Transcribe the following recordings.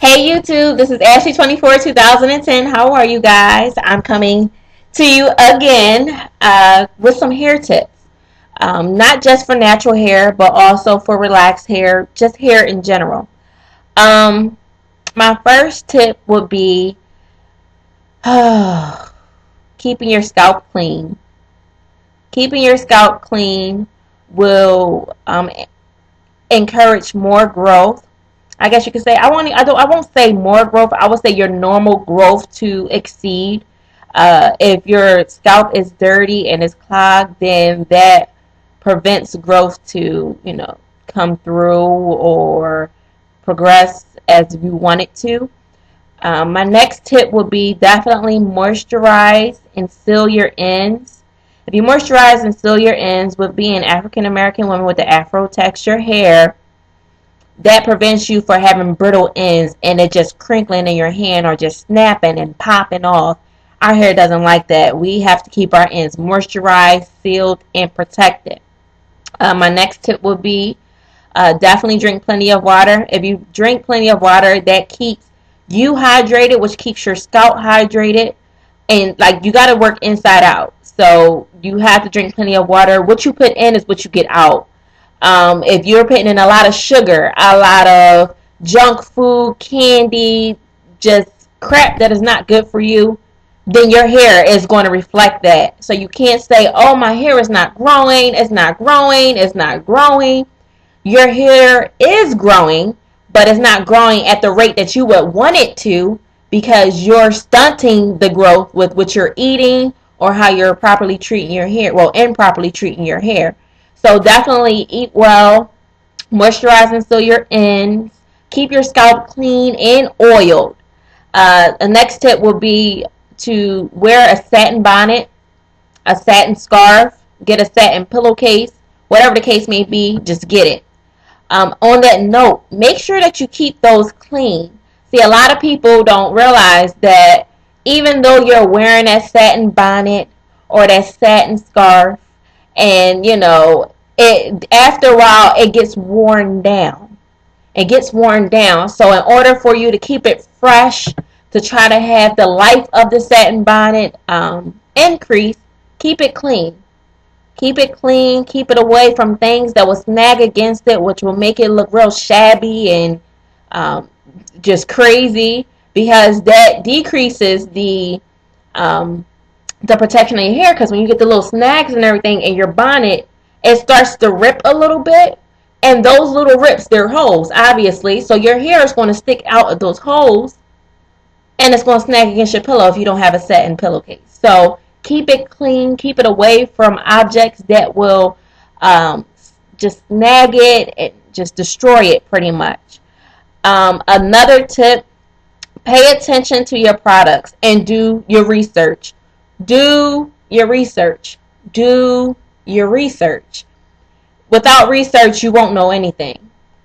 Hey YouTube, this is Ashley24 2010. How are you guys? I'm coming to you again with some hair tips. Not just for natural hair, but also for relaxed hair, just hair in general. Um, my first tip would be keeping your scalp clean. Keeping your scalp clean will encourage more growth. I guess you could say I won't say more growth. I would say your normal growth to exceed. If your scalp is dirty and is clogged, then that prevents growth to come through or progress as you want it to. My next tip would be definitely moisturize and seal your ends. If you moisturize and seal your ends, with being African American women with the Afro texture hair, that prevents you from having brittle ends and it just crinkling in your hand or just snapping and popping off. Our hair doesn't like that. We have to keep our ends moisturized, sealed, and protected. My next tip would be definitely drink plenty of water. If you drink plenty of water, that keeps you hydrated, which keeps your scalp hydrated. And like, you got to work inside out. So you have to drink plenty of water. What you put in is what you get out. If you're putting in a lot of sugar, a lot of junk food, candy, just crap that is not good for you, then your hair is going to reflect that. So you can't say, oh, my hair is not growing, it's not growing, it's not growing. Your hair is growing, but it's not growing at the rate that you would want it to, because you're stunting the growth with what you're eating or how you're properly treating your hair. Well, improperly treating your hair. So definitely eat well, moisturize and seal your ends, keep your scalp clean and oiled. The next tip will be to wear a satin bonnet, a satin scarf, get a satin pillowcase, whatever the case may be, just get it. On that note, make sure that you keep those clean. See, a lot of people don't realize that even though you're wearing that satin bonnet or that satin scarf, and it, after a while, it gets worn down. It gets worn down. So in order for you to keep it fresh, to try to have the life of the satin bonnet increase, keep it clean. Keep it clean. Keep it away from things that will snag against it, which will make it look real shabby and just crazy, because that decreases the protection of your hair. Because when you get the little snags and everything in your bonnet, it starts to rip a little bit, and those little rips, they're holes, obviously. So your hair is going to stick out of those holes, and it's going to snag against your pillow if you don't have a satin pillowcase. So keep it clean. Keep it away from objects that will just snag it and just destroy it pretty much. Another tip, pay attention to your products and do your research. Do your research. Do your research. Without research, you won't know anything.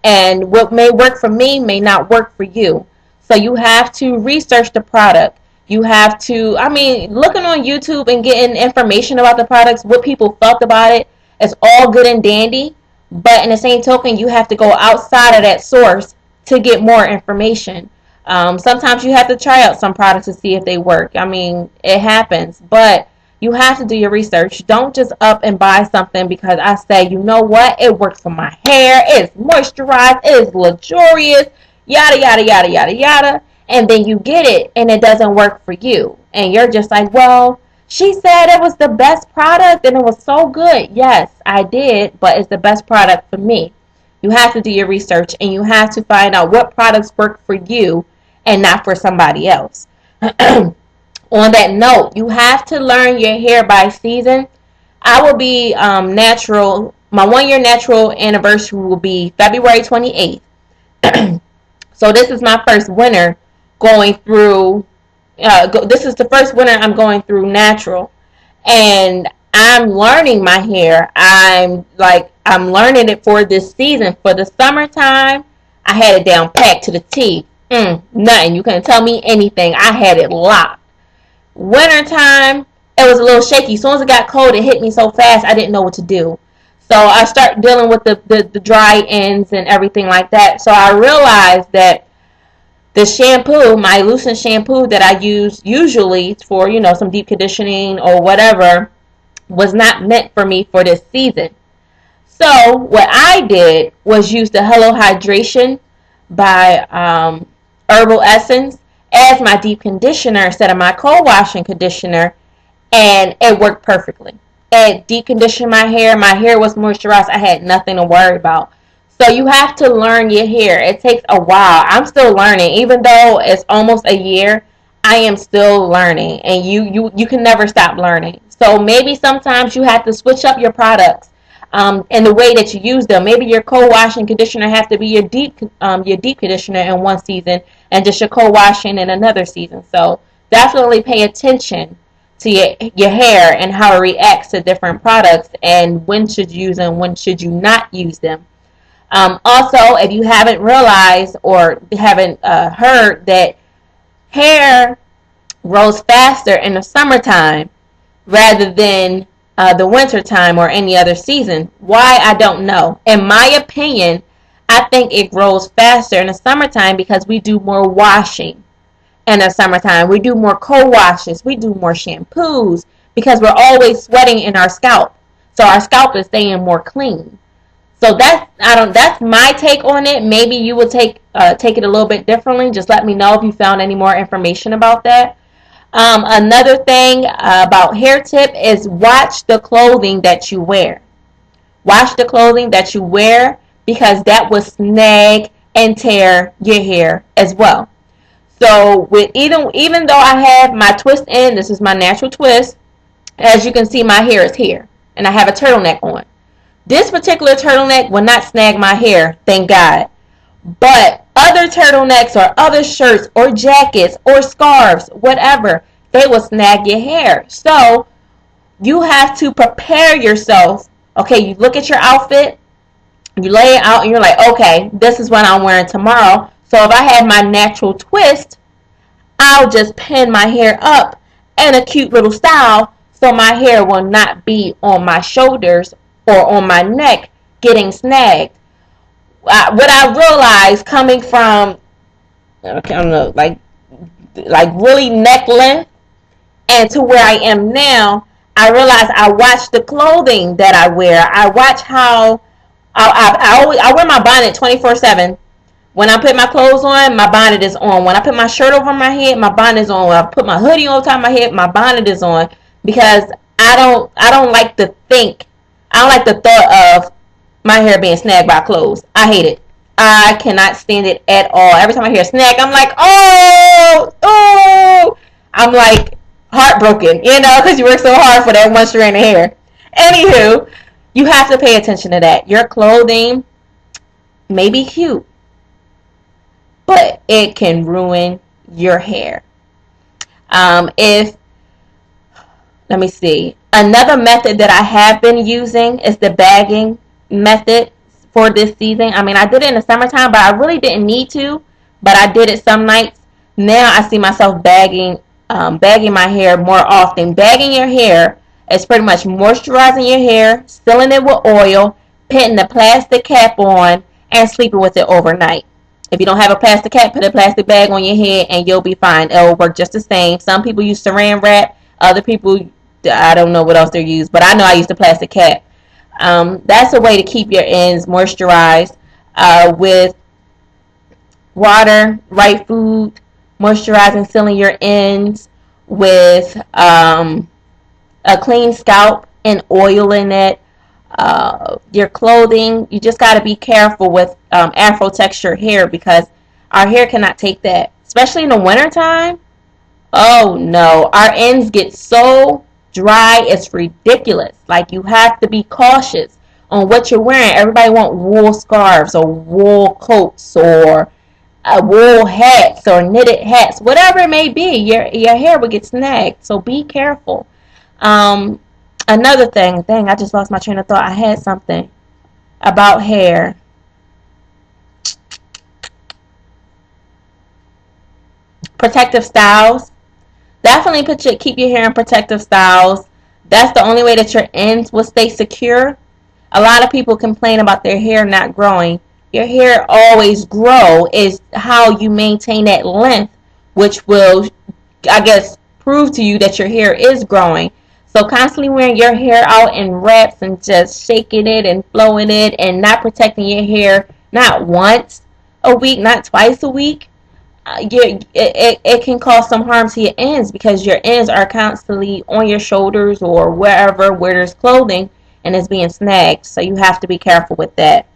And what may work for me may not work for you. So you have to research the product. You have to, looking on YouTube and getting information about the products, what people felt about it, is all good and dandy. But in the same token, you have to go outside of that source to get more information. Sometimes you have to try out some products to see if they work. It happens. But you have to do your research. Don't just up and buy something because I say, you know what, it works for my hair, it's moisturized, it is luxurious, yada, yada, yada, yada, yada. And then you get it and it doesn't work for you. And you're just like, well, she said it was the best product and it was so good. Yes, I did, but it's the best product for me. You have to do your research and you have to find out what products work for you and not for somebody else. On that note, you have to learn your hair by season. I will be natural. My 1 year natural anniversary will be February 28th. So this is my first winter going through. This is the first winter I'm going through natural, and I'm learning my hair. I'm learning it for this season. For the summertime, I had it down packed to the T. Nothing. You couldn't tell me anything. I had it locked. Wintertime, it was a little shaky. As soon as it got cold, it hit me so fast I didn't know what to do. So I started dealing with the dry ends and everything like that. So I realized that The shampoo, my Lucent shampoo that I use usually for, some deep conditioning or whatever, was not meant for me for this season. So what I did was use the Hello Hydration by Herbal Essence as my deep conditioner instead of my cold washing conditioner, and it worked perfectly. It deep conditioned my hair. My hair was moisturized. I had nothing to worry about. So you have to learn your hair. It takes a while. I'm still learning, even though it's almost a year. I am still learning, and you can never stop learning. So maybe sometimes you have to switch up your products, and the way that you use them. Maybe your co-washing conditioner have to be your deep conditioner in one season, and just your co-washing in another season. So definitely pay attention to your hair and how it reacts to different products, and when should you use them, when should you not use them. Also, if you haven't realized or haven't heard that hair grows faster in the summertime rather than the winter time or any other season. Why, I don't know. In my opinion, I think it grows faster in the summertime because we do more washing in the summertime. We do more co-washes. We do more shampoos because we're always sweating in our scalp. So our scalp is staying more clean. So that's my take on it. Maybe you will take it a little bit differently. Just let me know if you found any more information about that. Another thing about hair tip is watch the clothing that you wear. Watch the clothing that you wear because that will snag and tear your hair as well. So with even though I have my twist in, this is my natural twist. As you can see, my hair is here, and I have a turtleneck on. This particular turtleneck will not snag my hair, thank God. But other turtlenecks or other shirts or jackets or scarves, whatever, they will snag your hair. So you have to prepare yourself. Okay, you look at your outfit, you lay it out, and you're like, okay, this is what I'm wearing tomorrow. So if I have my natural twist, I'll just pin my hair up in a cute little style so my hair will not be on my shoulders or on my neck getting snagged. What I realized coming from, okay, I don't know, like really neck length and to where I am now, I realized I watch the clothing that I wear. I watch how I wear my bonnet 24/7. When I put my clothes on, my bonnet is on. When I put my shirt over my head, my bonnet is on. When I put my hoodie on top of my head, my bonnet is on because I don't like to think. I don't like the thought of my hair being snagged by clothes. I hate it. I cannot stand it at all. Every time I hear a snag, I'm like, oh, oh. I'm like heartbroken, because you work so hard for that one strand of hair. Anywho, you have to pay attention to that. Your clothing may be cute, but it can ruin your hair. If Let me see. Another method that I have been using is the bagging method for this season. I mean, I did it in the summertime, but I really didn't need to. But I did it some nights. Now I see myself bagging my hair more often. Bagging your hair is pretty much moisturizing your hair, sealing it with oil, putting the plastic cap on, and sleeping with it overnight. If you don't have a plastic cap, put a plastic bag on your head and you'll be fine. It'll work just the same. Some people use saran wrap. Other people, I don't know what else they use, but I know I use the plastic cap. That's a way to keep your ends moisturized with water, right food, moisturizing, sealing your ends with a clean scalp and oiling it. Your clothing, you just got to be careful with afro texture hair because our hair cannot take that, especially in the wintertime. Oh no, our ends get so dry, it's ridiculous. Like, you have to be cautious on what you're wearing. Everybody want wool scarves or wool coats or wool hats or knitted hats, whatever it may be. Your hair will get snagged, so be careful. Another thing, dang, I just lost my train of thought. I had something about hair. Protective styles. Definitely keep your hair in protective styles. That's the only way that your ends will stay secure. A lot of people complain about their hair not growing. your hair always grow is how you maintain that length, which will, I guess, prove to you that your hair is growing. So constantly wearing your hair out in wraps and just shaking it and flowing it and not protecting your hair, not once a week, not twice a week, it can cause some harm to your ends, because your ends are constantly on your shoulders or wherever where there's clothing and it's being snagged. So you have to be careful with that.